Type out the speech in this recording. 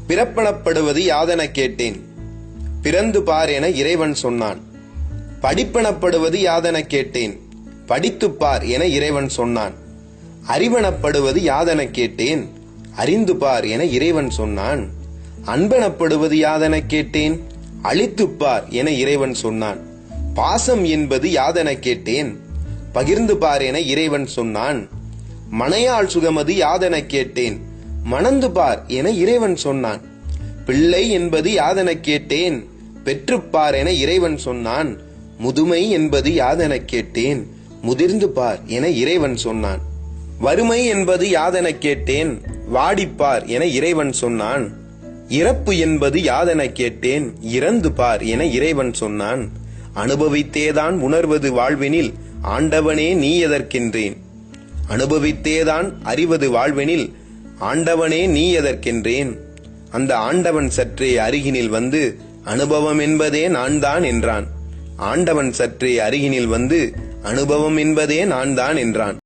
பிறப்பெனப்படுவது யாதெனக் கேட்டேன். பிறந்து பார் என இறைவன் சொன்னான். படிப்பெனப்படுவது யாதெனக் கேட்டேன். படித்துப் பார் என இறைவன் சொன்னான். அறிவெனப்படுவது யாதெனக் கேட்டேன். அறிந்து பார் என இறைவன் சொன்னான். அன்பெனப்படுவது யாதெனக் கேட்டேன். அழித்துப் பார் என இறைவன் சொன்னான். பாசம் என்பது யாதெனக் கேட்டேன். பகிர்ந்து பார் என இறைவன் சொன்னான். மனையாள் சுகமது யாதெனக் கேட்டேன். மணந்து பார் என இறைவன் சொன்னான். பிள்ளை என்பது யாதெனக் கேட்டேன். பெற்றுப்பார் என இறைவன் சொன்னான். முதுமை என்பது யாதெனக் கேட்டேன். முதிர்ந்து பார் என இறைவன் சொன்னான். வறுமை என்பது யாதெனக் கேட்டேன். வாடிப்பார் என இறைவன் சொன்னான். இறப்பு என்பது யாதெனக் கேட்டேன். இறந்து பார் என இறைவன் சொன்னான். அனுபவித்தேதான் உணர்வது வாழ்வெனில் ஆண்டவனே நீ எதற்கென்றேன். அனுபவித்தேதான் அறிவது வாழ்வெனில் ஆண்டவனே நீ எதற்கென்றேன். அந்த ஆண்டவன் சற்றே அருகினில் வந்து அனுபவம் என்பதே நான் தான் என்றான். ஆண்டவன் சற்றே அருகினில் வந்து அனுபவம் என்பதே நான் தான் என்றான்.